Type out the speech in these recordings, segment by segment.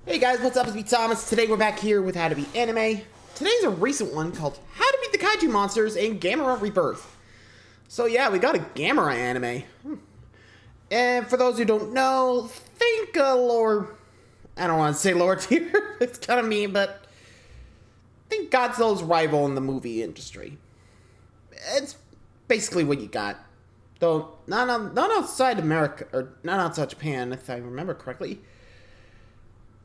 Hey guys, what's up? It's me, Thomas. Today we're back here with How to Beat Anime. Today's a recent one called How to Beat the Kaiju Monsters in Gamera Rebirth. So yeah, we got a Gamera anime. And for those who don't know, think lower... I don't want to say lower tier. It's kind of mean, but... think Godzilla's rival in the movie industry. It's basically what you got. Though, not outside America, or not outside Japan, if I remember correctly.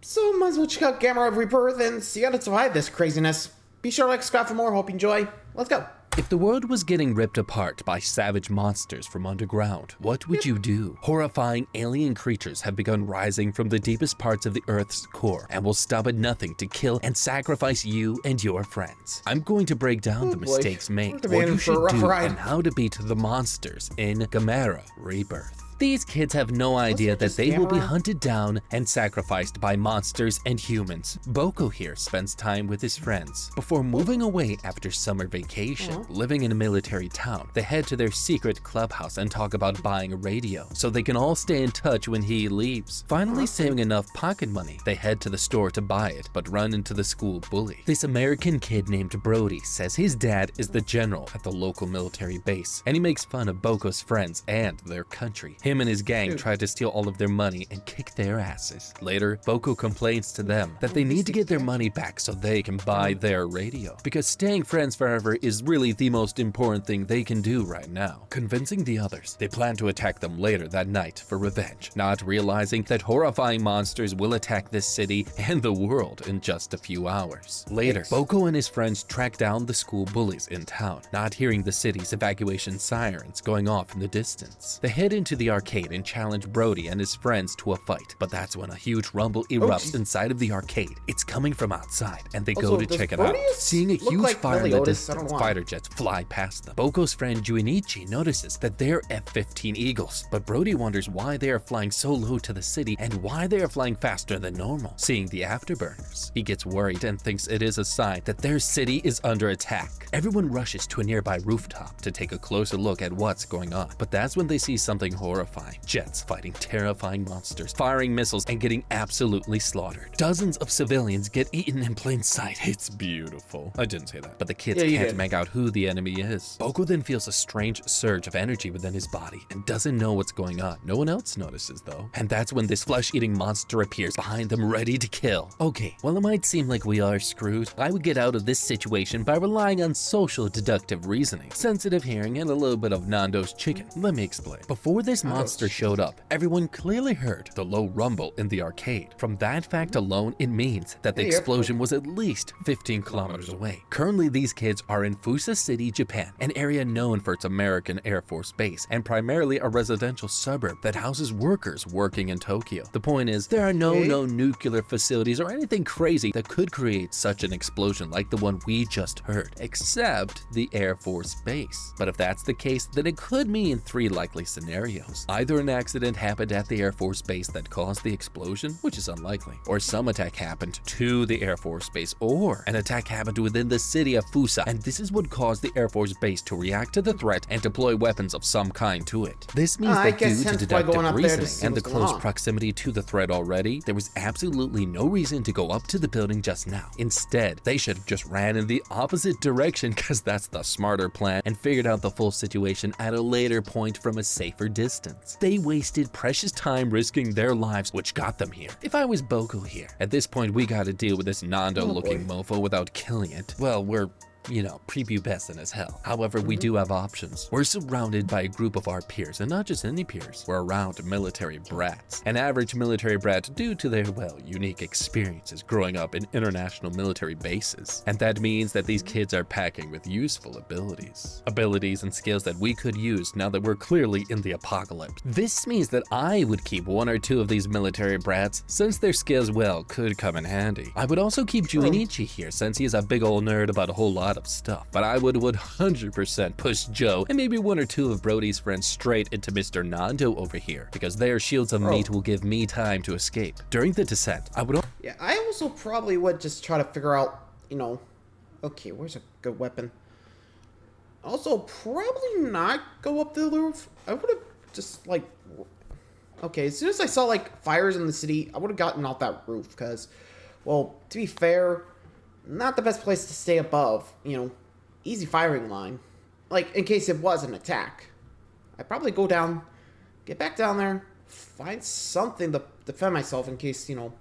So might as well check out Gamera Rebirth and see how to survive this craziness. Be sure to like, subscribe for more. Hope you enjoy. Let's go. If the world was getting ripped apart by savage monsters from underground, what would you do? Horrifying alien creatures have begun rising from the deepest parts of the Earth's core and will stop at nothing to kill and sacrifice you and your friends. I'm going to break down the mistakes made, what you should do, and how to beat the monsters in Gamera Rebirth. These kids have no idea that they will be hunted down and sacrificed by monsters and humans. Boko here spends time with his friends. Before moving away after summer vacation, living in a military town, they head to their secret clubhouse and talk about buying a radio, so they can all stay in touch when he leaves. Finally saving enough pocket money, they head to the store to buy it, but run into the school bully. This American kid named Brody says his dad is the general at the local military base, and he makes fun of Boko's friends and their country. Him and his gang try to steal all of their money and kick their asses. Later, Boko complains to them that they need to get their money back so they can buy their radio, because staying friends forever is really the most important thing they can do right now. Convincing the others, they plan to attack them later that night for revenge, not realizing that horrifying monsters will attack this city and the world in just a few hours. Later, Boko and his friends track down the school bullies in town, not hearing the city's evacuation sirens going off in the distance. They head into the arcade and challenge Brody and his friends to a fight, but that's when a huge rumble erupts inside of the arcade. It's coming from outside, and they go to check it out. Seeing a huge fire in the distance, fighter jets fly past them. Boko's friend Junichi notices that they're F-15 Eagles, but Brody wonders why they are flying so low to the city and why they are flying faster than normal. Seeing the afterburners, he gets worried and thinks it is a sign that their city is under attack. Everyone rushes to a nearby rooftop to take a closer look at what's going on, but that's when they see something horrifying. Jets fighting terrifying monsters, firing missiles, and getting absolutely slaughtered. Dozens of civilians get eaten in plain sight. It's beautiful. I didn't say that, but the kids can't make out who the enemy is. Boko then feels a strange surge of energy within his body and doesn't know what's going on. No one else notices though. And that's when this flesh-eating monster appears behind them, ready to kill. Okay, well, it might seem like we are screwed. I would get out of this situation by relying on social deductive reasoning, sensitive hearing, and a little bit of Nando's chicken. Let me explain. Before this monster showed up, everyone clearly heard the low rumble in the arcade. From that fact alone, it means that the explosion was at least 15 kilometers away. Currently, these kids are in Fusa City, Japan, an area known for its American Air Force base and primarily a residential suburb that houses workers working in Tokyo. The point is, there are no nuclear facilities or anything crazy that could create such an explosion like the one we just heard, except the Air Force base. But if that's the case, then it could mean three likely scenarios. Either an accident happened at the Air Force base that caused the explosion, which is unlikely, or some attack happened to the Air Force base, or an attack happened within the city of Fusa, and this is what caused the Air Force base to react to the threat and deploy weapons of some kind to it. This means that due to deductive reasoning and the close proximity to the threat already, there was absolutely no reason to go up to the building just now. Instead, they should have just ran in the opposite direction, because that's the smarter plan, and figured out the full situation at a later point from a safer distance. They wasted precious time risking their lives, which got them here. If I was Boko here, at this point we gotta deal with this Nando-looking mofo without killing it. Well, we're prepubescent as hell. However, we do have options. We're surrounded by a group of our peers, and not just any peers. We're around military brats. An average military brat due to their, well, unique experiences growing up in international military bases. And that means that these kids are packing with useful abilities. Abilities and skills that we could use now that we're clearly in the apocalypse. This means that I would keep one or two of these military brats, since their skills, well, could come in handy. I would also keep Junichi here, since he is a big old nerd about a whole lot of stuff, but I would 100% push Joe and maybe one or two of Brody's friends straight into Mr. Nando over here, because their shields of meat will give me time to escape. During the descent, I would... Yeah, I also probably would just try to figure out, okay, where's a good weapon? Also, probably not go up the roof. I would have just, Okay, as soon as I saw, like, fires in the city, I would have gotten off that roof, because, well, to be fair, not the best place to stay above, you know, easy firing line. Like, in case it was an attack. I'd probably go down, get back down there, find something to defend myself in case, you know,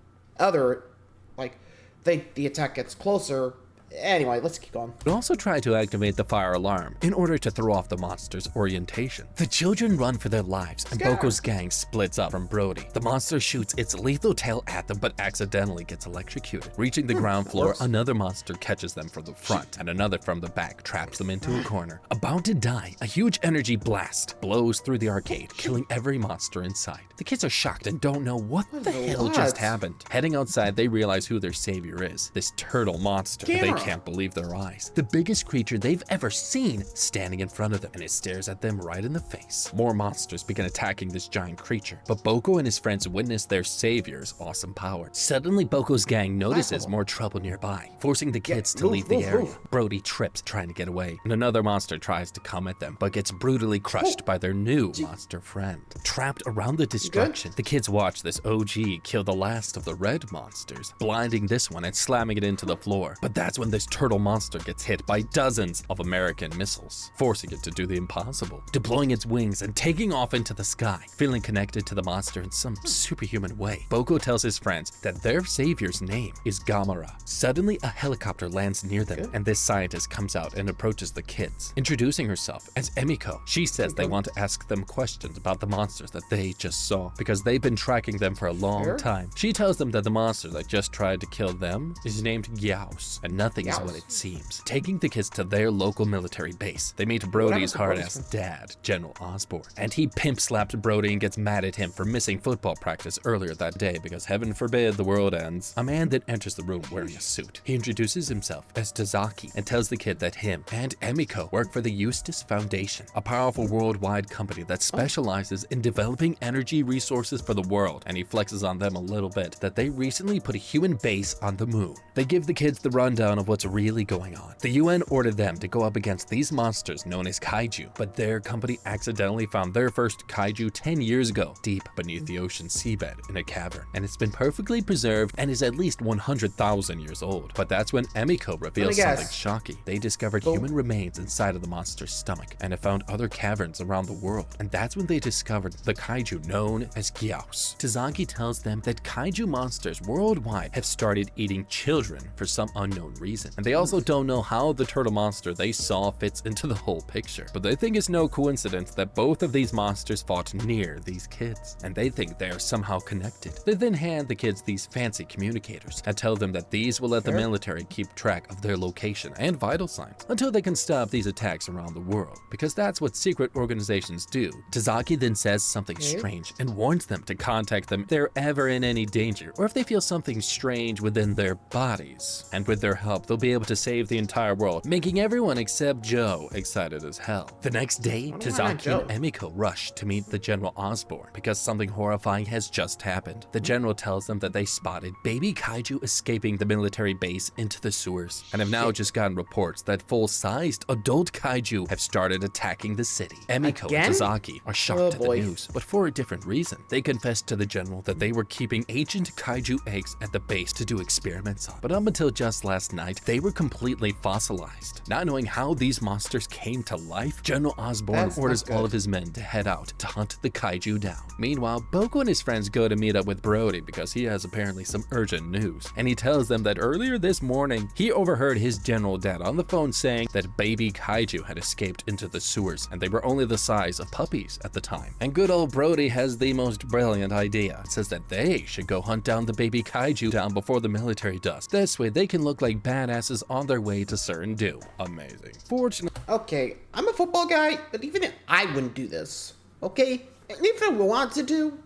the attack gets closer. Anyway, let's keep going. But also try to activate the fire alarm in order to throw off the monster's orientation. The children run for their lives, and Boko's gang splits up from Brody. The monster shoots its lethal tail at them, but accidentally gets electrocuted. Reaching the ground floor, another monster catches them from the front, and another from the back traps them into a corner. About to die, a huge energy blast blows through the arcade, killing every monster inside. The kids are shocked and don't know what the hell just happened. Heading outside, they realize who their savior is, this turtle monster. They can't believe their eyes. The biggest creature they've ever seen standing in front of them, and it stares at them right in the face. More monsters begin attacking this giant creature, but Boko and his friends witness their savior's awesome power. Suddenly, Boko's gang notices more trouble nearby, forcing the kids to leave the area. Brody trips trying to get away, and another monster tries to come at them, but gets brutally crushed by their new monster friend. Trapped around the destruction, the kids watch this OG kill the last of the red monsters, blinding this one and slamming it into the floor. But that's when this turtle monster gets hit by dozens of American missiles, forcing it to do the impossible, deploying its wings and taking off into the sky. Feeling connected to the monster in some superhuman way, Boko tells his friends that their savior's name is Gamera. Suddenly, a helicopter lands near them, and this scientist comes out and approaches the kids, introducing herself as Emiko. She says they want to ask them questions about the monsters that they just saw, because they've been tracking them for a long time. She tells them that the monster that just tried to kill them is named Gyaos, and nothing is what it seems. Taking the kids to their local military base, they meet Brody's hard-ass dad, General Osborn, and he pimp-slapped Brody and gets mad at him for missing football practice earlier that day because heaven forbid the world ends. A man then enters the room wearing a suit. He introduces himself as Tazaki and tells the kid that him and Emiko work for the Eustace Foundation, a powerful worldwide company that specializes in developing energy resources for the world, and he flexes on them a little bit that they recently put a human base on the moon. They give the kids the rundown of what's really going on. The UN ordered them to go up against these monsters known as kaiju, but their company accidentally found their first kaiju 10 years ago, deep beneath the ocean seabed in a cavern, and it's been perfectly preserved and is at least 100,000 years old. But that's when Emiko reveals something shocking. They discovered human remains inside of the monster's stomach and have found other caverns around the world, and that's when they discovered the kaiju known as Gyaos. Tazaki tells them that kaiju monsters worldwide have started eating children for some unknown reason, and they also don't know how the turtle monster they saw fits into the whole picture. But they think it's no coincidence that both of these monsters fought near these kids, and they think they are somehow connected. They then hand the kids these fancy communicators and tell them that these will let the military keep track of their location and vital signs until they can stop these attacks around the world, because that's what secret organizations do. Tazaki then says something strange and warns them to contact them if they're ever in any danger or if they feel something strange within their bodies. And with their help, they'll be able to save the entire world, making everyone except Joe excited as hell. The next day, Tazaki and Emiko rush to meet the General Osborn because something horrifying has just happened. The General tells them that they spotted baby kaiju escaping the military base into the sewers, and have now just gotten reports that full-sized adult kaiju have started attacking the city. Emiko and Tazaki are shocked at the news, but for a different reason. They confessed to the General that they were keeping ancient kaiju eggs at the base to do experiments on, but up until just last night, they were completely fossilized. Not knowing how these monsters came to life, General Osborn orders all of his men to head out to hunt the kaiju down. Meanwhile, Boko and his friends go to meet up with Brody because he has apparently some urgent news, and he tells them that earlier this morning, he overheard his general dad on the phone saying that baby kaiju had escaped into the sewers, and they were only the size of puppies at the time. And good old Brody has the most brilliant idea. It says that they should go hunt down the baby kaiju down before the military does. This way they can look like badasses on their way to certain doom. Amazing. Fortunately. Okay, I'm a football guy, but even if I wouldn't do this, okay? And if I wanted to,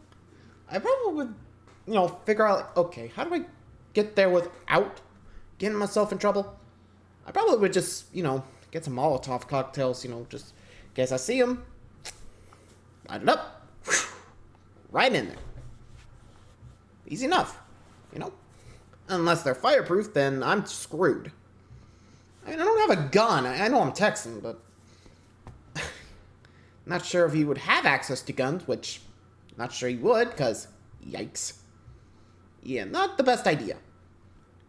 I probably would, you know, figure out, like, okay, how do I get there without getting myself in trouble? I probably would just, you know, get some Molotov cocktails, you know, just in case I see them, light it up, right in there. Easy enough, you know? Unless they're fireproof, then I'm screwed. I mean, I don't have a gun. I know I'm Texan, but not sure if he would have access to guns, which Not sure you would, because yikes. Yeah, not the best idea.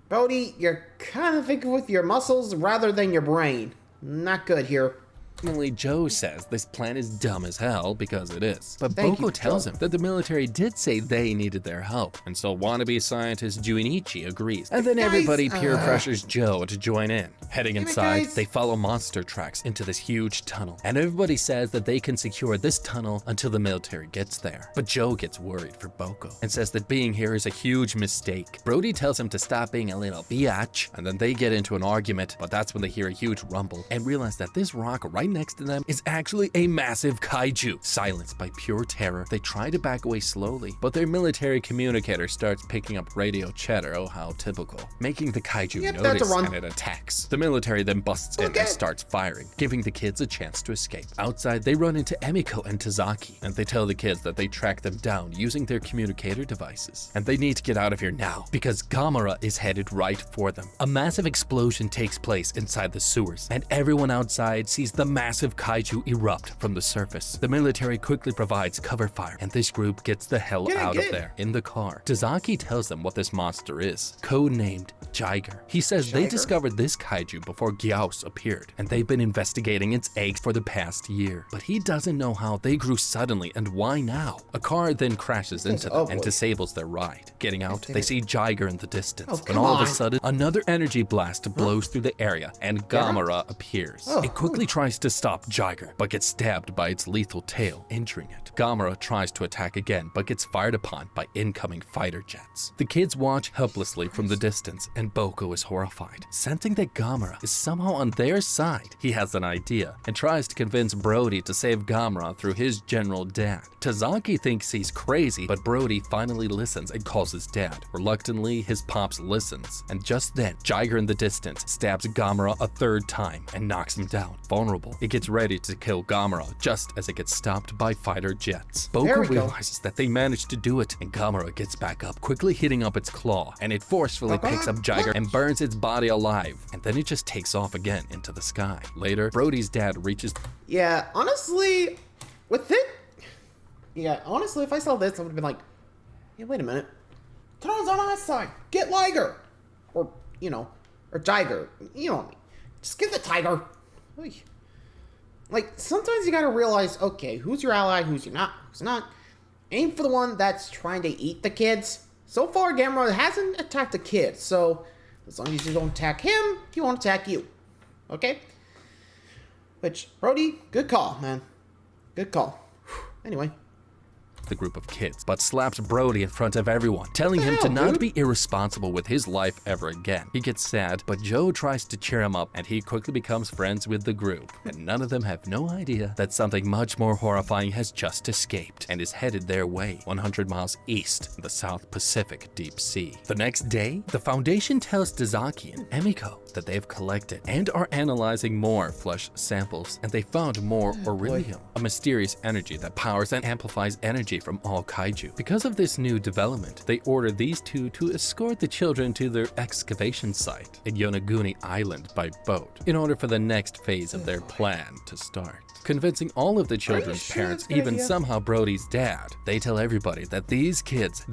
Brody, you're kind of thinking with your muscles rather than your brain. Not good here. Ultimately, Joe says this plan is dumb as hell because it is. But Thank Boko you, tells Joe. him that the military did say they needed their help, and so wannabe scientist Junichi agrees. And then Guys, everybody peer pressures Joe to join in. Heading Damn it, inside, guys. they follow monster tracks into this huge tunnel, and everybody says that they can secure this tunnel until the military gets there. But Joe gets worried for Boko and says that being here is a huge mistake. Brody tells him to stop being a little biatch, and then they get into an argument, but that's when they hear a huge rumble and realize that this rock right next to them is actually a massive kaiju. Silenced by pure terror, they try to back away slowly, but their military communicator starts picking up radio chatter, oh how typical, making the kaiju Yep, that's a notice run. and it attacks. The military then busts in Okay. and starts firing, giving the kids a chance to escape. Outside, they run into Emiko and Tazaki, and they tell the kids that they tracked them down using their communicator devices, and they need to get out of here now because Gamera is headed right for them. A massive explosion takes place inside the sewers, and everyone outside sees the massive kaiju erupt from the surface. The military quickly provides cover fire, and this group gets the hell out of there. In the car, Tazaki tells them what this monster is, codenamed Jiger. He says they Jiger? discovered this kaiju before Gyaos appeared, and they've been investigating its eggs for the past year. But he doesn't know how they grew suddenly and why now. A car then crashes into them and boy. disables their ride. Getting out, they see Jiger in the distance, Oh, when come all of a on. sudden, another energy blast blows through the area, and Gamera appears. Oh. It quickly tries to stop Jiger, but gets stabbed by its lethal tail, injuring it. Gamera tries to attack again, but gets fired upon by incoming fighter jets. The kids watch helplessly from the distance, and Boko is horrified. Sensing that Gamera is somehow on their side, he has an idea, and tries to convince Brody to save Gamera through his general dad. Tazaki thinks he's crazy, but Brody finally listens and calls his dad. Reluctantly, his pops listens, and just then, Jiger in the distance stabs Gamera a third time and knocks him down. Vulnerable, it gets ready to kill Gamera just as it gets stopped by fighter jets. There Boko we go. realizes that they managed to do it, and Gamera gets back up, quickly hitting up its claw, and it forcefully picks up Jiger and burns its body alive, and then it just takes off again into the sky. Later, Brody's dad reaches Yeah, honestly, with it, if I saw this, I would have been like, yeah, wait a minute. Turns on our side. Get Liger. Or Jiger. You know what I mean. Just get the tiger. Oy. Like, sometimes you gotta realize, okay, who's your ally, who's not. Aim for the one that's trying to eat the kids. So far, Gamera hasn't attacked a kid, so as long as you don't attack him, he won't attack you. Okay? Which, Brody, good call, man. Good call. Anyway. the group of kids, but slaps Brody in front of everyone, telling him to hell, not dude? be irresponsible with his life ever again. He gets sad, but Joe tries to cheer him up, and he quickly becomes friends with the group. And none of them have no idea that something much more horrifying has just escaped and is headed their way 100 miles east in the South Pacific Deep Sea. The next day, the Foundation tells Dazaki and Emiko that they have collected and are analyzing more flesh samples, and they found more Aurelium, a mysterious energy that powers and amplifies energy from all kaiju. Because of this new development, they order these two to escort the children to their excavation site at Yonaguni Island by boat in order for the next phase of their plan to start. Convincing all of the children's sure parents, that's a good even idea? somehow Brody's dad, they tell everybody that these kids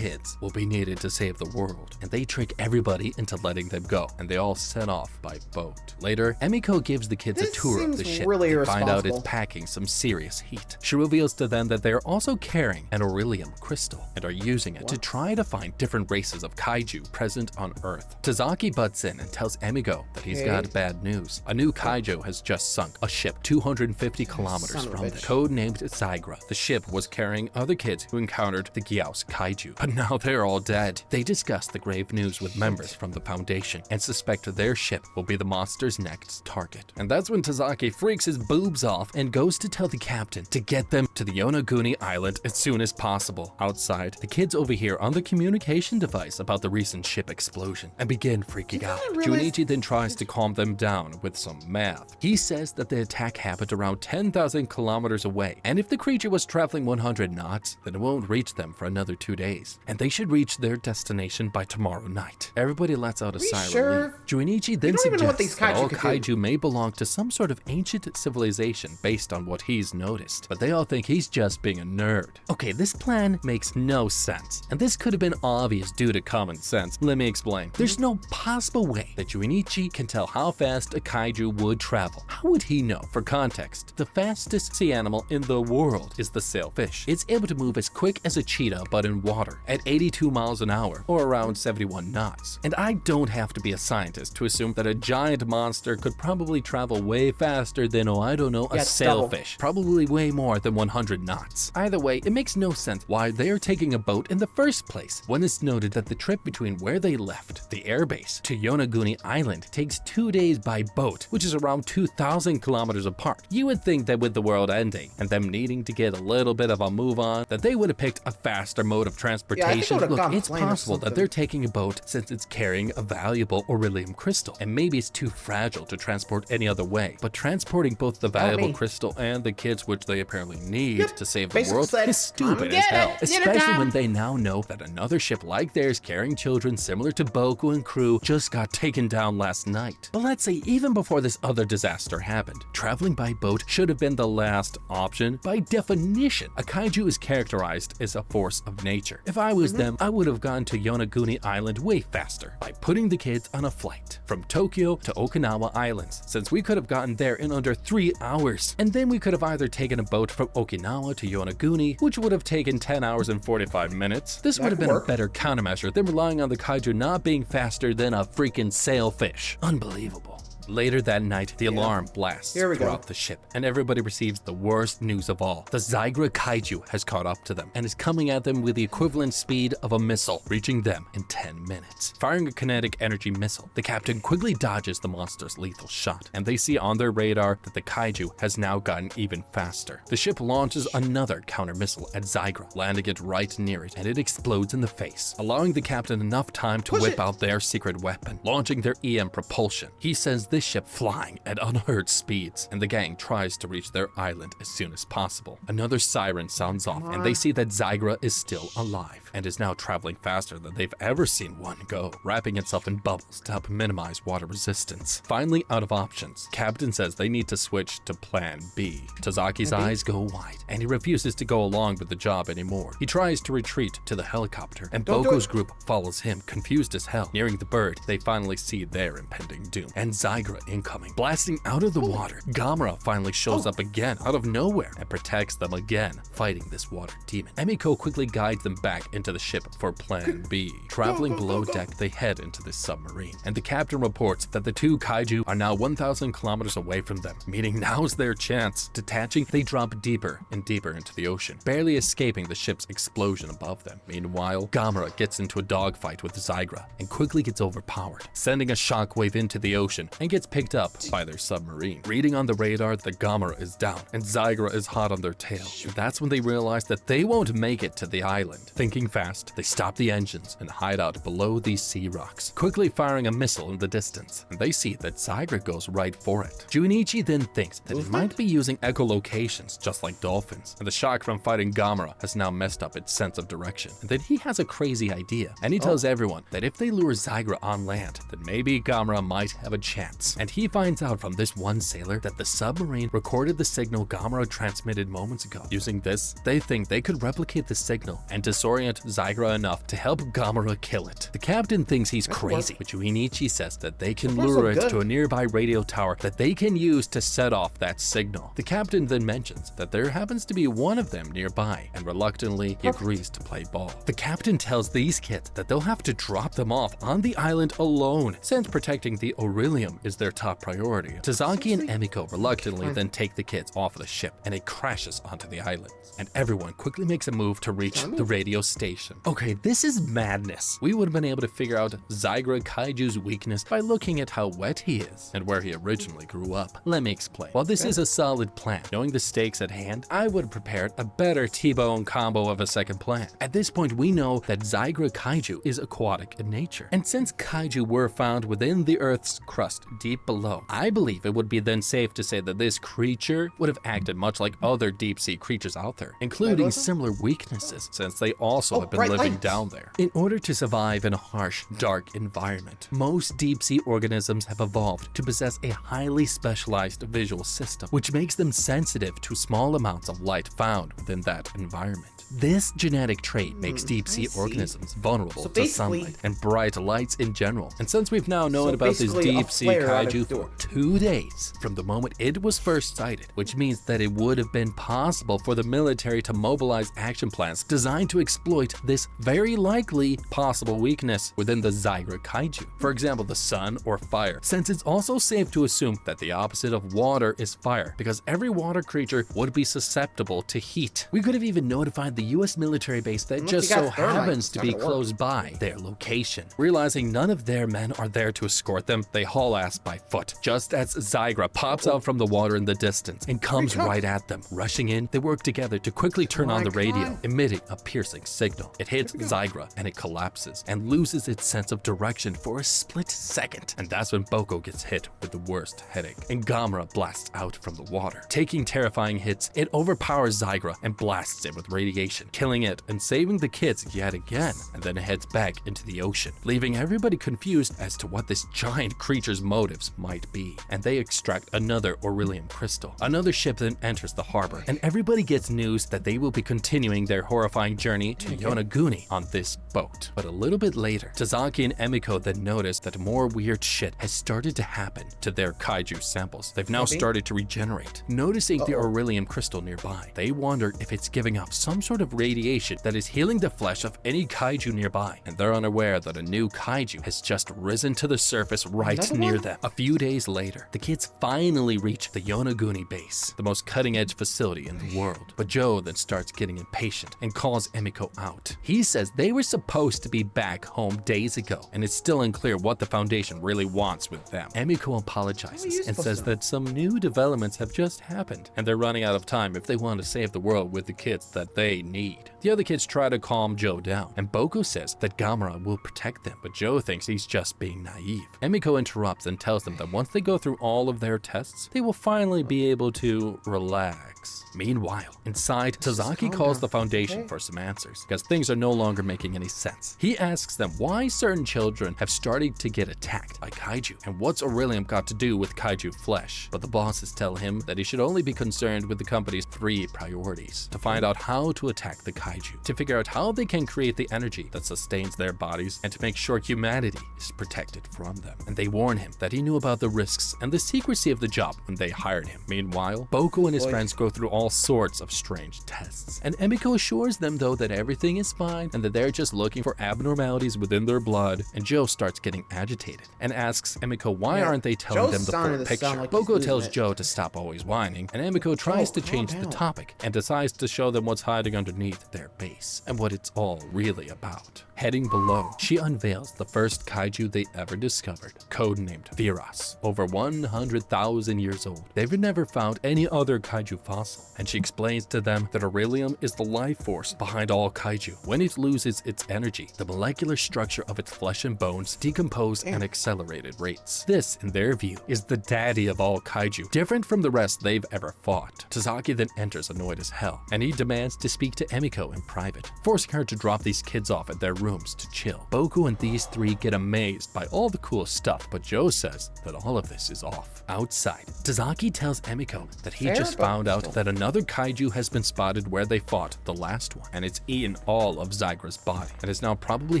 will be needed to save the world, and they trick everybody into letting them go, and they all set off by boat. Later, Emiko gives the kids This a tour of the seems ship really and find out it's irresponsible. packing some serious heat. She reveals to them that they are also carrying an Aurelium crystal and are using it to try to find different races of kaiju present on Earth. Tazaki butts in and tells Emiko that he's got bad news. A new kaiju has just sunk a ship 250 kilometers Son of a from bitch. them, codenamed Zygra. The ship was carrying other kids who encountered the Gyaos kaiju, but now they're all dead. They discuss the grave news with members from the Foundation and suspect their ship will be the monster's next target. And that's when Tazaki freaks his boobs off and goes to tell the captain to get them to the Yonaguni Island as soon as possible. Outside, the kids overhear on the communication device about the recent ship explosion and begin freaking out. Junichi then tries to calm them down with some math. He says that the attack happened around 10,000 kilometers away, and if the creature was traveling 100 knots, then it won't reach them for another 2 days, and they should reach their destination by tomorrow night. Everybody lets out a sigh of relief. Junichi then don't even know what suggests these that all kaiju could do. kaiju may belong to some sort of ancient civilization based on what he's noticed, but they all think he's just being a nerd herd. Okay, this plan makes no sense, and this could have been obvious due to common sense. Let me explain. There's no possible way that Junichi can tell how fast a kaiju would travel. How would he know? For context, the fastest sea animal in the world is the sailfish. It's able to move as quick as a cheetah but in water at 82 miles an hour or around 71 knots. And I don't have to be a scientist to assume that a giant monster could probably travel way faster than, oh, I don't know, a sailfish. Probably way more than 100 knots. Either way, it makes no sense why they're taking a boat in the first place, when it's noted that the trip between where they left, the airbase, to Yonaguni Island takes 2 days by boat, which is around 2,000 kilometers apart. You would think that with the world ending and them needing to get a little bit of a move on, that they would have picked a faster mode of transportation. Look, it's possible that they're taking a boat since it's carrying a valuable beryllium crystal, and maybe it's too fragile to transport any other way. But transporting both the valuable crystal and the kids, which they apparently need to save the world, is stupid as hell. Especially when they now know that another ship like theirs carrying children similar to Boku and crew just got taken down last night. But let's say even before this other disaster happened, traveling by boat should have been the last option. By definition, a kaiju is characterized as a force of nature. If I was them, I would have gone to Yonaguni Island way faster by putting the kids on a flight from Tokyo to Okinawa Islands, since we could have gotten there in under 3 hours. And then we could have either taken a boat from Okinawa to Yonaguni, which would have taken 10 hours and 45 minutes. This would have been a better countermeasure than relying on the kaiju not being faster than a freaking sailfish. Unbelievable. Later that night, the alarm blasts throughout the ship, and everybody receives the worst news of all. The Zygra kaiju has caught up to them and is coming at them with the equivalent speed of a missile, reaching them in 10 minutes. Firing a kinetic energy missile, the captain quickly dodges the monster's lethal shot, and they see on their radar that the kaiju has now gotten even faster. The ship launches another counter missile at Zygra, landing it right near it, and it explodes in the face, allowing the captain enough time to whip out their secret weapon, launching their EM propulsion. He sends this ship flying at unheard speeds, and the gang tries to reach their island as soon as possible. Another siren sounds off, and they see that Zygra is still alive and is now traveling faster than they've ever seen one go, wrapping itself in bubbles to help minimize water resistance. Finally, out of options, Captain says they need to switch to Plan B. Tazaki's eyes go wide, and he refuses to go along with the job anymore. He tries to retreat to the helicopter, and Boko's group follows him, confused as hell. Nearing the bird, they finally see their impending doom, and Zygra incoming. Blasting out of the water, Gamera finally shows up again out of nowhere and protects them again, fighting this water demon. Emiko quickly guides them back into the ship for Plan B. Traveling below deck, they head into the submarine, and the captain reports that the two kaiju are now 1,000 kilometers away from them, meaning now's their chance. Detaching, they drop deeper and deeper into the ocean, barely escaping the ship's explosion above them. Meanwhile, Gamera gets into a dogfight with Zygra and quickly gets overpowered, sending a shockwave into the ocean and gets picked up by their submarine. Reading on the radar that Gamera is down and Zygra is hot on their tail. And that's when they realize that they won't make it to the island. Thinking fast, they stop the engines and hide out below these sea rocks, quickly firing a missile in the distance, and they see that Zygra goes right for it. Junichi then thinks that it might be using echolocations just like dolphins, and the shock from fighting Gamera has now messed up its sense of direction, and then he has a crazy idea, and he tells everyone that if they lure Zygra on land, then maybe Gamera might have a chance. And he finds out from this one sailor that the submarine recorded the signal Gamera transmitted moments ago. Using this, they think they could replicate the signal and disorient Zygra enough to help Gamera kill it. The captain thinks he's crazy, but Junichi says that they can lure it to a nearby radio tower that they can use to set off that signal. The captain then mentions that there happens to be one of them nearby, and reluctantly he agrees to play ball. The captain tells these kids that they'll have to drop them off on the island alone, since protecting the beryllium is their top priority. Tazaki and Emiko reluctantly then take the kids off of the ship, and it crashes onto the island, and everyone quickly makes a move to reach the radio station. Okay, this is madness. We would have been able to figure out Zygra Kaiju's weakness by looking at how wet he is and where he originally grew up. Let me explain. While this is a solid plan, knowing the stakes at hand, I would have prepared a better T-bone combo of a second plan. At this point, we know that Zygra Kaiju is aquatic in nature, and since kaiju were found within the Earth's crust deep below. I believe it would be then safe to say that this creature would have acted much like other deep-sea creatures out there, including similar weaknesses, since they also have been living down there. In order to survive in a harsh, dark environment, most deep-sea organisms have evolved to possess a highly specialized visual system, which makes them sensitive to small amounts of light found within that environment. This genetic trait makes deep-sea organisms vulnerable to sunlight and bright lights in general. And since we've now known about this deep-sea kaiju for 2 days from the moment it was first sighted, which means that it would have been possible for the military to mobilize action plans designed to exploit this very likely possible weakness within the Zygra kaiju. For example, the sun or fire, since it's also safe to assume that the opposite of water is fire, because every water creature would be susceptible to heat. We could have even notified the US military base that just so happens to be close by their location. Realizing none of their men are there to escort them, they haul ass by foot, just as Zygra pops out from the water in the distance and comes right at them. Rushing in, they work together to quickly turn on the radio, emitting a piercing signal. It hits Zygra and it collapses and loses its sense of direction for a split second. And that's when Boko gets hit with the worst headache, and Gamera blasts out from the water. Taking terrifying hits, it overpowers Zygra and blasts it with radiation, killing it and saving the kids yet again, and then heads back into the ocean, leaving everybody confused as to what this giant creature's motives might be. And they extract another Aurelium crystal. Another ship then enters the harbor, and everybody gets news that they will be continuing their horrifying journey to Yonaguni on this boat. But a little bit later, Tazaki and Emiko then notice that more weird shit has started to happen to their kaiju samples. They've now started to regenerate. Noticing the Aurelium crystal nearby, they wonder if it's giving off some sort of radiation that is healing the flesh of any kaiju nearby, and they're unaware that a new kaiju has just risen to the surface right near them. A few days later, the kids finally reach the Yonaguni base, the most cutting-edge facility in the world. But Joe then starts getting impatient and calls Emiko out. He says they were supposed to be back home days ago, and it's still unclear what the Foundation really wants with them. Emiko apologizes and says that some new developments have just happened, and they're running out of time if they want to save the world with the kids that they need. The other kids try to calm Joe down, and Boko says that Gamera will protect them, but Joe thinks he's just being naive. Emiko interrupts and tells them that once they go through all of their tests, they will finally be able to relax. Meanwhile, inside, Tazaki calls the Foundation for some answers, because things are no longer making any sense. He asks them why certain children have started to get attacked by kaiju, and what's Aurelium got to do with kaiju flesh. But the bosses tell him that he should only be concerned with the company's 3 priorities: to find out how to attack the kaiju, to figure out how they can create the energy that sustains their bodies, and to make sure humanity is protected from them. And they warn him that he knew about the risks and the secrecy of the job when they hired him. Meanwhile, Boko and his friends go through all sorts of strange tests, and Emiko assures them though that everything is fine and that they're just looking for abnormalities within their blood. And Joe starts getting agitated and asks Emiko why aren't they telling them the full picture. Boko tells Joe to stop always whining, and Emiko tries to change the topic and decides to show them what's hiding underneath their base and what it's all really about. Heading below, she unveils the first kaiju they ever discovered, codenamed Viras, over 100,000 years old. They've never found any other kaiju fossil, and she explains to them that Aurelium is the life force behind all kaiju. When it loses its energy, the molecular structure of its flesh and bones decompose at accelerated rates. This, in their view, is the daddy of all kaiju, different from the rest they've ever fought. Tazaki then enters annoyed as hell, and he demands to speak to Emiko in private, forcing her to drop these kids off at their rooms to chill. Boko and these 3 get amazed by all the cool stuff, but Joe says that all of this is off. Outside, Tazaki tells Emiko that he just found out that another kaiju has been spotted where they fought the last one, and it's eaten all of Zygra's body and is now probably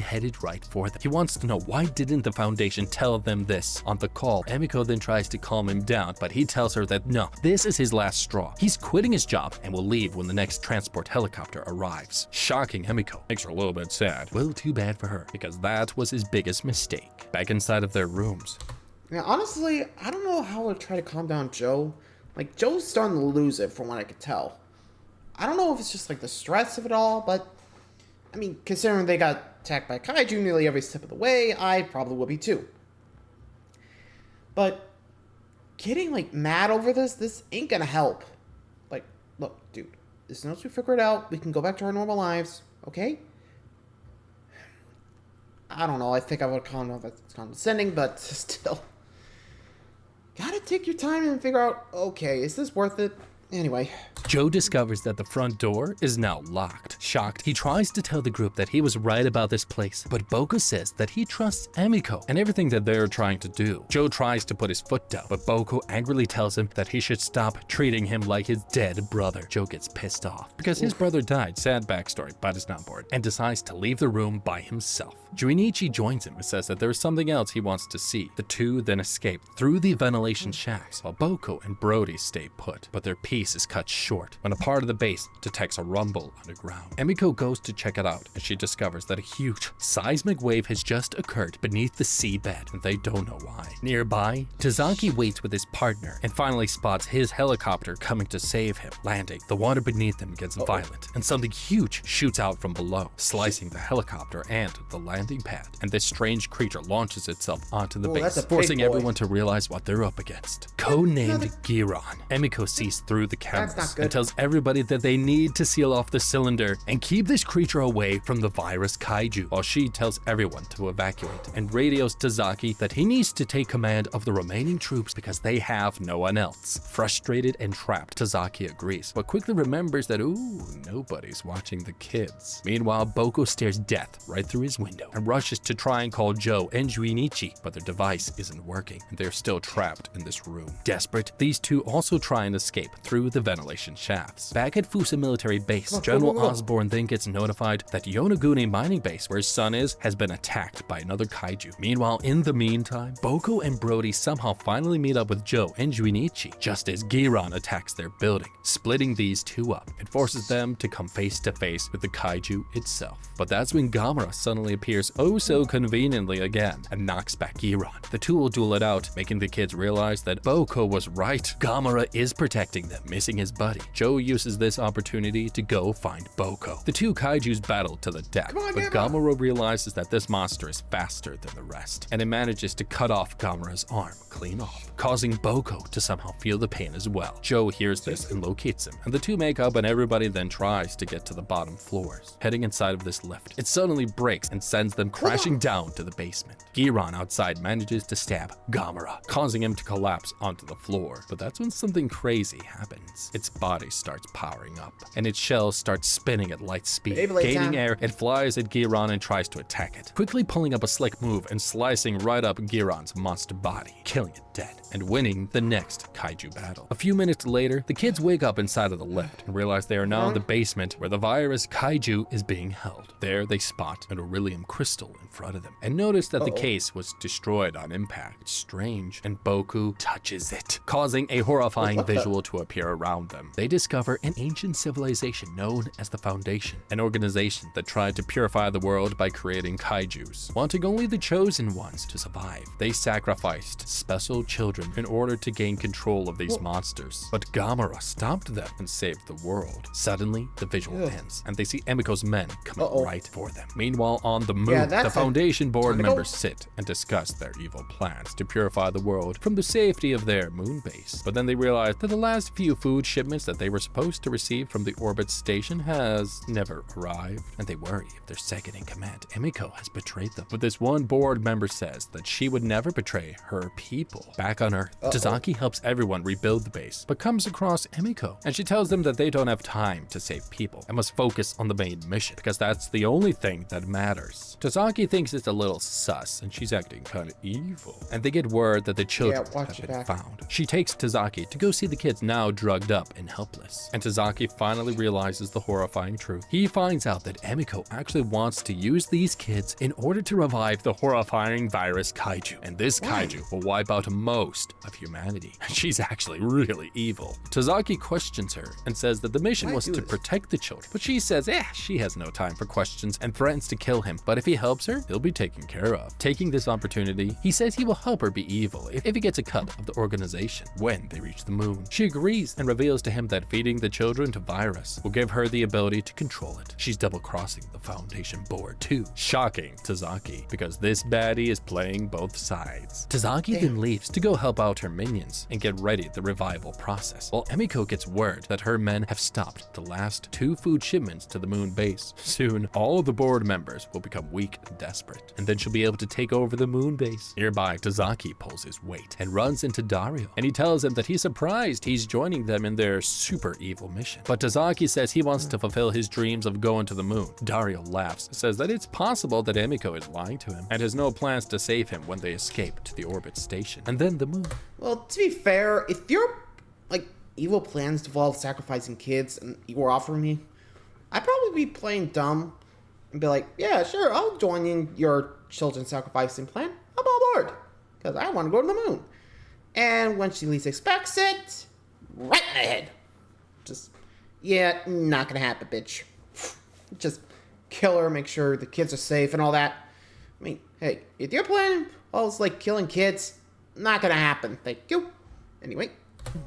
headed right for them. He wants to know why didn't the Foundation tell them this on the call. Emiko then tries to calm him down, but he tells her that no, this is his last straw. He's quitting his job and will leave when the next transport helicopter arrives. Shocking Emiko. Makes her a little bit sad. Well, too bad for her, because that was his biggest mistake. Back inside of their rooms. Yeah, honestly, I don't know how I would try to calm down Joe. Like, Joe's starting to lose it from what I could tell. I don't know if it's just like the stress of it all, but I mean, considering they got attacked by kaiju nearly every step of the way, I probably would be too. But getting like mad over this ain't gonna help. Like, look, dude, as soon as we figure it out, we can go back to our normal lives, okay? I don't know, I think I would calm down, that's condescending, but still. take your time and figure out, okay, is this worth it? Anyway. Joe discovers that the front door is now locked. Shocked, he tries to tell the group that he was right about this place, but Boko says that he trusts Emiko and everything that they're trying to do. Joe tries to put his foot down, but Boko angrily tells him that he should stop treating him like his dead brother. Joe gets pissed off because his brother died, sad backstory, but is not bored, and decides to leave the room by himself. Junichi joins him and says that there is something else he wants to see. The two then escape through the ventilation shafts, while Boko and Brody stay put, but their peace is cut short when a part of the base detects a rumble underground. Emiko goes to check it out, and she discovers that a huge seismic wave has just occurred beneath the seabed, and they don't know why. Nearby, Tazaki waits with his partner and finally spots his helicopter coming to save him. Landing, the water beneath them gets violent, and something huge shoots out from below, slicing the helicopter and the landing pad, and this strange creature launches itself onto the base, forcing everyone to realize what they're up against. Codenamed Giron, Emiko sees through the cameras and tells everybody that they need to seal off the cylinder and keep this creature away from the virus kaiju, while she tells everyone to evacuate and radios Tazaki that he needs to take command of the remaining troops because they have no one else. Frustrated and trapped, Tazaki agrees, but quickly remembers that, nobody's watching the kids. Meanwhile, Boko stares death right through his window and rushes to try and call Joe and Junichi, but their device isn't working and they're still trapped in this room. Desperate, these two also try and escape through the ventilation shafts. Back at Fusa military base, General Osborne then gets notified that Yonaguni mining base, where his son is, has been attacked by another kaiju. Meanwhile, in the meantime, Boko and Brody somehow finally meet up with Joe and Junichi, just as Giron attacks their building, splitting these two up and forces them to come face to face with the kaiju itself. But that's when Gamera suddenly appears oh so conveniently again and knocks back Giron. The two will duel it out, making the kids realize that Boko was right. Gamera is protecting them, missing his buddy. Joe uses this opportunity to go find Boko. The two kaijus battle to the death, but Gamera realizes that this monster is faster than the rest, and it manages to cut off Gamera's arm clean off, causing Boko to somehow feel the pain as well. Joe hears this and locates him, and the two make up, and everybody then tries to get to the bottom floors. Heading inside of this lift, it suddenly breaks and sends them crashing down to the basement. Giron outside manages to stab Gamera, causing him to collapse onto the floor, but that's when something crazy happens. Its body starts powering up, and its shell starts spinning at light speed. Gaining air, it flies at Giron and tries to attack it, quickly pulling up a slick move and slicing right up Giron's monster body, killing it dead and winning the next kaiju battle. A few minutes later, the kids wake up inside of the lift and realize they are now in the basement where the virus kaiju is being held. There, they spot an beryllium crystal in front of them and notice that the case was destroyed on impact. It's strange, and Boku touches it, causing a horrifying visual to appear around them. They discover an ancient civilization known as the Foundation, an organization that tried to purify the world by creating kaijus, wanting only the chosen ones to survive. They sacrificed special children in order to gain control of these monsters, but Gamera stopped them and saved the world. Suddenly, the visual ends, and they see Emiko's men coming right for them. Meanwhile, on the moon, the Foundation board members sit and discuss their evil plans to purify the world from the safety of their moon base. But then they realize that the last few food shipments that they were supposed to receive from the orbit station has never arrived, and they worry if their second in command, Emiko, has betrayed them. But this one board member says that she would never betray her people. Back on Earth, Tazaki helps everyone rebuild the base, but comes across Emiko, and she tells them that they don't have time to save people and must focus on the main mission, because that's the only thing that matters. Tazaki thinks it's a little sus, and she's acting kind of evil, and they get word that the children have been found. She takes Tazaki to go see the kids now drugged up and helpless, and Tazaki finally realizes the horrifying truth. He finds out that Emiko actually wants to use these kids in order to revive the horrifying virus kaiju, and this kaiju will wipe out most of humanity. She's actually really evil. Tazaki questions her and says that the mission was to protect the children, but she says she has no time for questions and threatens to kill him, but if he helps her, he'll be taken care of. Taking this opportunity, he says he will help her be evil if he gets a cut of the organization when they reach the moon. She agrees Virus and reveals to him that feeding the children to Virus will give her the ability to control it. She's double-crossing the Foundation board too, shocking Tazaki, because this baddie is playing both sides. Tazaki then leaves to go help out her minions and get ready the revival process, while Emiko gets word that her men have stopped the last 2 food shipments to the moon base. Soon, all of the board members will become weak and desperate, and then she'll be able to take over the moon base. Nearby, Tazaki pulls his weight and runs into Dario, and he tells him that he's surprised he's joining them in their super evil mission. But Tazaki says he wants to fulfill his dreams of going to the moon. Dario laughs, says that it's possible that Emiko is lying to him, and has no plans to save him when they escape to the orbit station, and then the moon. Well, to be fair, if your evil plans involve sacrificing kids and you were offering me, I'd probably be playing dumb and be like, yeah, sure, I'll join in your children sacrificing plan. I'm on board, because I want to go to the moon. And when she least expects it, right in the head. Just, yeah, not gonna happen, bitch. Just kill her, make sure the kids are safe and all that. I mean, hey, if you're planning all this, killing kids, not gonna happen. Thank you. Anyway.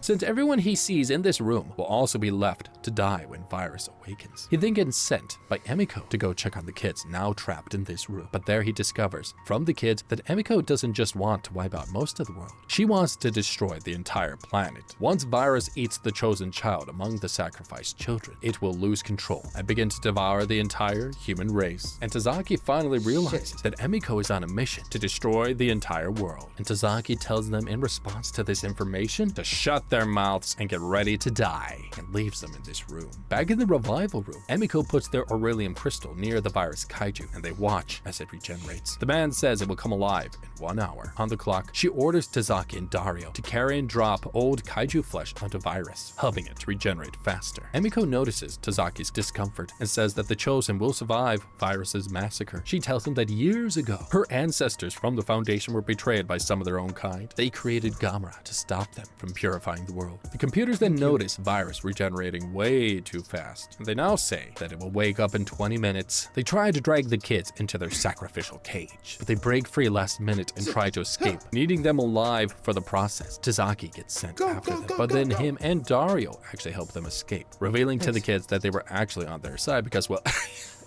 Since everyone he sees in this room will also be left to die when Virus awakens, he then gets sent by Emiko to go check on the kids now trapped in this room. But there he discovers from the kids that Emiko doesn't just want to wipe out most of the world. She wants to destroy the entire planet. Once Virus eats the chosen child among the sacrificed children, it will lose control and begin to devour the entire human race. And Tazaki finally realizes that Emiko is on a mission to destroy the entire world. And Tazaki tells them in response to this information to shut their mouths and get ready to die, and leaves them in this room. Back in the revival room, Emiko puts their Aurelium crystal near the virus kaiju, and they watch as it regenerates. The man says it will come alive in 1 hour. On the clock, she orders Tazaki and Dario to carry and drop old kaiju flesh onto Virus, helping it to regenerate faster. Emiko notices Tazaki's discomfort and says that the chosen will survive Virus's massacre. She tells him that years ago, her ancestors from the Foundation were betrayed by some of their own kind. They created Gamera to stop them from purifying the world. The computers then notice Virus regenerating way too fast, and they now say that it will wake up in 20 minutes. They try to drag the kids into their sacrificial cage, but they break free last minute and try to escape, needing them alive for the process. Tazaki gets sent after them, but then him and Dario actually help them escape, revealing to the kids that they were actually on their side because, well,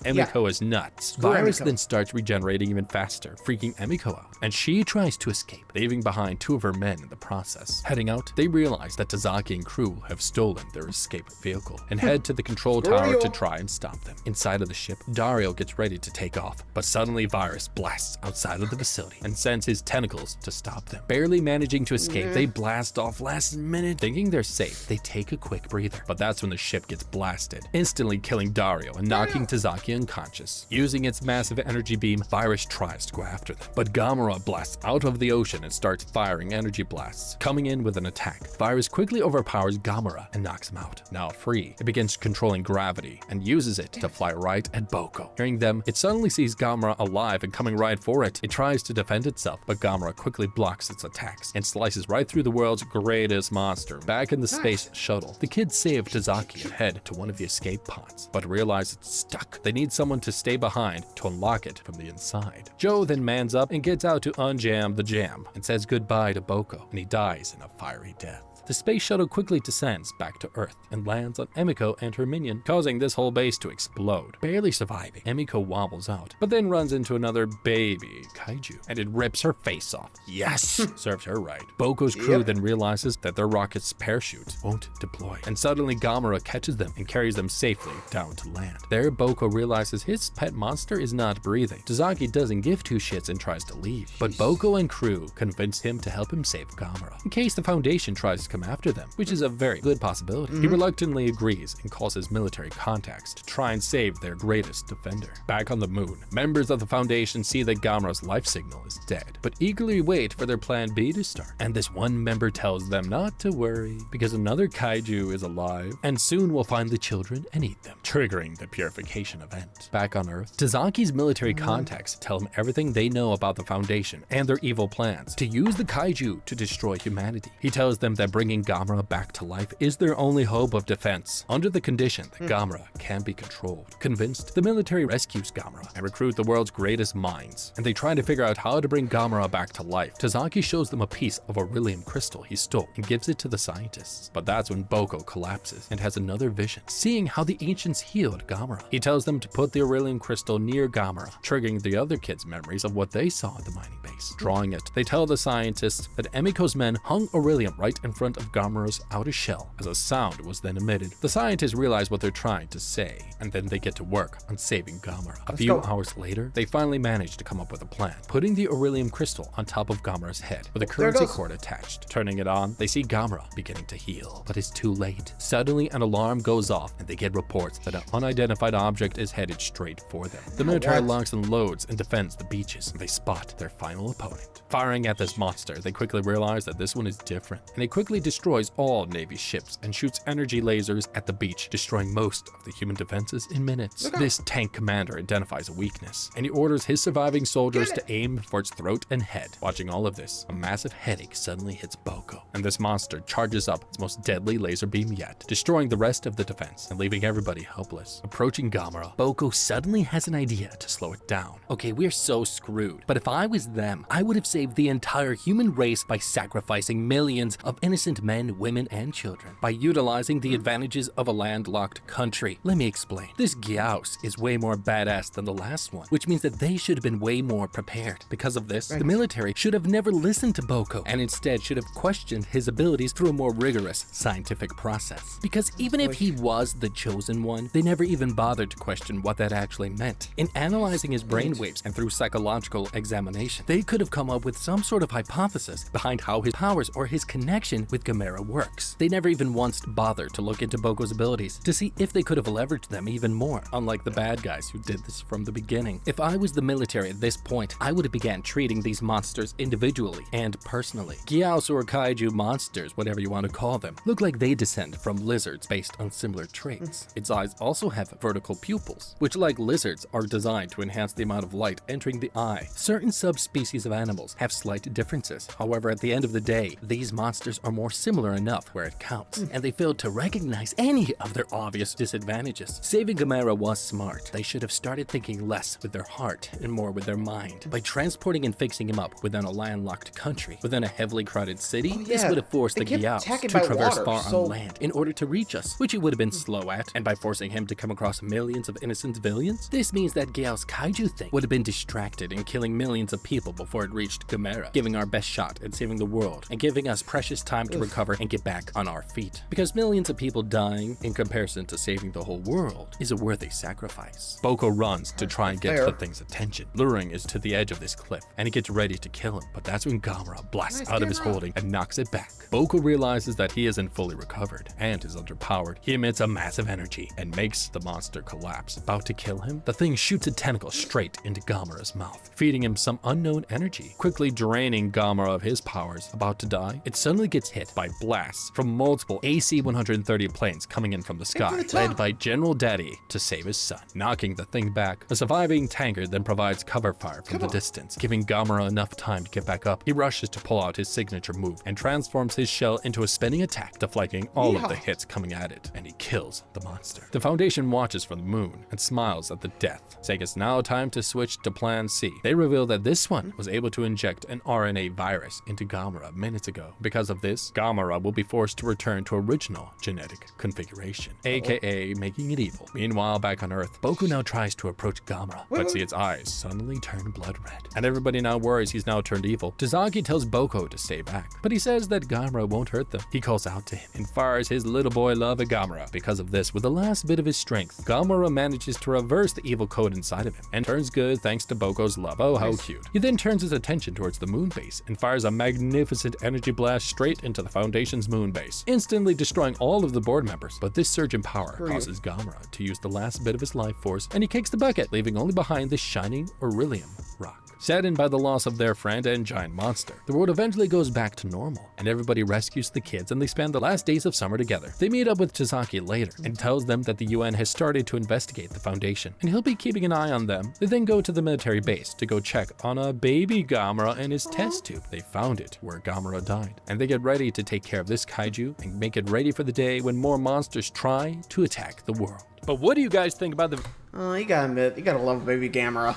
Emiko is nuts. Virus then starts regenerating even faster, freaking Emiko out, and she tries to escape, leaving behind 2 of her men in the process. Heading out, they realize that Tazaki and crew have stolen their escape vehicle and head to the control tower to try and stop them. Inside of the ship, Dario gets ready to take off, but suddenly Virus blasts outside of the facility and sends his tentacles to stop them. Barely managing to escape, they blast off last minute. Thinking they're safe, they take a quick breather, but that's when the ship gets blasted, instantly killing Dario and knocking Tazaki unconscious. Using its massive energy beam, Virus tries to go after them, but Gamera blasts out of the ocean and starts firing energy blasts, coming in with an attack. Virus quickly overpowers Gamera and knocks him out. Now free, it begins controlling gravity and uses it to fly right at Boko. Hearing them, it suddenly sees Gamera alive and coming right for it. It tries to defend itself, but Gamera quickly blocks its attacks and slices right through the world's greatest monster. Back in the space shuttle, the kids save Tazaki and head to one of the escape pods, but realize it's stuck. They need someone to stay behind to unlock it from the inside. Joe then mans up and gets out to unjam the jam and says goodbye to Boko, and he dies in a fiery death. The space shuttle quickly descends back to Earth and lands on Emiko and her minion, causing this whole base to explode. Barely surviving, Emiko wobbles out, but then runs into another baby kaiju, and it rips her face off. Yes! Serves her right. Boko's crew then realizes that their rocket's parachute won't deploy, and suddenly Gamera catches them and carries them safely down to land. There, Boko realizes his pet monster is not breathing. Tazaki doesn't give 2 shits and tries to leave, but Boko and crew convince him to help him save Gamera, in case the Foundation tries to come after them, which is a very good possibility. He reluctantly agrees and calls his military contacts to try and save their greatest defender. Back on the moon, members of the Foundation see that Gamera's life signal is dead, but eagerly wait for their plan B to start. And this one member tells them not to worry, because another kaiju is alive, and soon will find the children and eat them, triggering the purification event. Back on Earth, Tazaki's military contacts tell him everything they know about the Foundation and their evil plans to use the kaiju to destroy humanity. He tells them that bringing Gamera back to life is their only hope of defense, under the condition that Gamera can be controlled. Convinced, the military rescues Gamera and recruit the world's greatest minds, and they try to figure out how to bring Gamera back to life. Tazaki shows them a piece of Aurelium crystal he stole and gives it to the scientists. But that's when Boko collapses and has another vision, seeing how the ancients healed Gamera. He tells them to put the Aurelium crystal near Gamera, triggering the other kids' memories of what they saw at the mining base. Drawing it, they tell the scientists that Emiko's men hung Aurelium right in front of Gamera's outer shell as a sound was then emitted. The scientists realize what they're trying to say, and then they get to work on saving Gamera. A few hours later, they finally manage to come up with a plan, putting the Aurelium crystal on top of Gamera's head with a currency cord attached. Turning it on, they see Gamera beginning to heal, but it's too late. Suddenly, an alarm goes off, and they get reports that an unidentified object is headed straight for them. The military locks and loads and defends the beaches, and they spot their final opponent. Firing at this monster, they quickly realize that this one is different, and it quickly destroys all Navy ships and shoots energy lasers at the beach, destroying most of the human defenses in minutes. This tank commander identifies a weakness, and he orders his surviving soldiers to aim for its throat and head. Watching all of this, a massive headache suddenly hits Boko, and this monster charges up its most deadly laser beam yet, destroying the rest of the defense and leaving everybody helpless. Approaching Gamera, Boko suddenly has an idea to slow it down. Okay, we're so screwed, but if I was them, I would have saved the entire human race by sacrificing millions of innocent men, women, and children by utilizing the advantages of a landlocked country. Let me explain. This Gyaos is way more badass than the last one, which means that they should have been way more prepared. Because of this, the military should have never listened to Boko and instead should have questioned his abilities through a more rigorous scientific process. Because even if he was the chosen one, they never even bothered to question what that actually meant. In analyzing his brainwaves and through psychological examination, they could have come up with some sort of hypothesis behind how his powers or his connection with Gamera works. They never even once bothered to look into Boko's abilities to see if they could have leveraged them even more, unlike the bad guys who did this from the beginning. If I was the military at this point, I would have began treating these monsters individually and personally. Gyaos or kaiju monsters, whatever you want to call them, look like they descend from lizards based on similar traits. Its eyes also have vertical pupils, which like lizards are designed to enhance the amount of light entering the eye. Certain subspecies of animals have slight differences. However, at the end of the day, these monsters are more similar enough where it counts, and they failed to recognize any of their obvious disadvantages. Saving Gamera was smart. They should have started thinking less with their heart and more with their mind. By transporting and fixing him up within a landlocked country, within a heavily crowded city, this would have forced the Gyaos to traverse far on land in order to reach us, which he would have been slow at, and by forcing him to come across millions of innocent civilians, this means that Gyaos' kaiju thing would have been distracted in killing millions of people before it reached Gamera, giving our best shot at saving the world and giving us precious time to recover and get back on our feet. Because millions of people dying in comparison to saving the whole world is a worthy sacrifice. Boko runs to try and get the thing's attention, luring it to the edge of this cliff, and he gets ready to kill him, but that's when Gamera blasts out of his holding and knocks it back. Boko realizes that he isn't fully recovered and is underpowered. He emits a massive energy and makes the monster collapse. About to kill him, the thing shoots a tentacle straight into Gamera's mouth, feeding him some unknown energy, quickly draining Gamera of his powers. About to die, it suddenly gets hit by blasts from multiple AC-130 planes coming in from the sky, led by General Daddy to save his son, knocking the thing back. A surviving tanker then provides cover fire from the distance, giving Gamera enough time to get back up. He rushes to pull out his signature move and transforms his shell into a spinning attack, deflecting all of the hits coming at it, and he kills the monster. The Foundation watches from the moon and smiles at the death, saying it's now time to switch to Plan C. They reveal that this one was able to inject an RNA virus into Gamera minutes ago. Because of this, Gamera will be forced to return to original genetic configuration, aka making it evil. Meanwhile, back on Earth, Boko now tries to approach Gamera, but see its eyes suddenly turn blood red, and everybody now worries he's now turned evil. Tazaki tells Boko to stay back, but he says that Gamera won't hurt them. He calls out to him and fires his little boy love at Gamera. Because of this, with the last bit of his strength, Gamera manages to reverse the evil code inside of him and turns good thanks to Boko's love. Oh, how cute. He then turns his attention towards the moon base and fires a magnificent energy blast straight into the Foundation's moon base, instantly destroying all of the board members. But this surge in power causes Gamera to use the last bit of his life force, and he kicks the bucket, leaving only behind the shining Aurelium rock. Saddened by the loss of their friend and giant monster, the world eventually goes back to normal, and everybody rescues the kids and they spend the last days of summer together. They meet up with Chisaki later and tells them that the UN has started to investigate the Foundation, and he'll be keeping an eye on them. They then go to the military base to go check on a baby Gamera in his test tube. They found it where Gamera died, and they get ready to take care of this kaiju and make it ready for the day when more monsters try to attack the world. But what do you guys think about the... Oh, you gotta admit, you gotta love baby Gamera.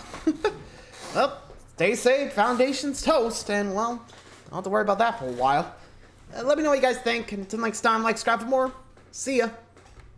Well, stay safe, Foundation's toast, and well, don't have to worry about that for a while. Let me know what you guys think, and until next time, like, subscribe for more. See ya.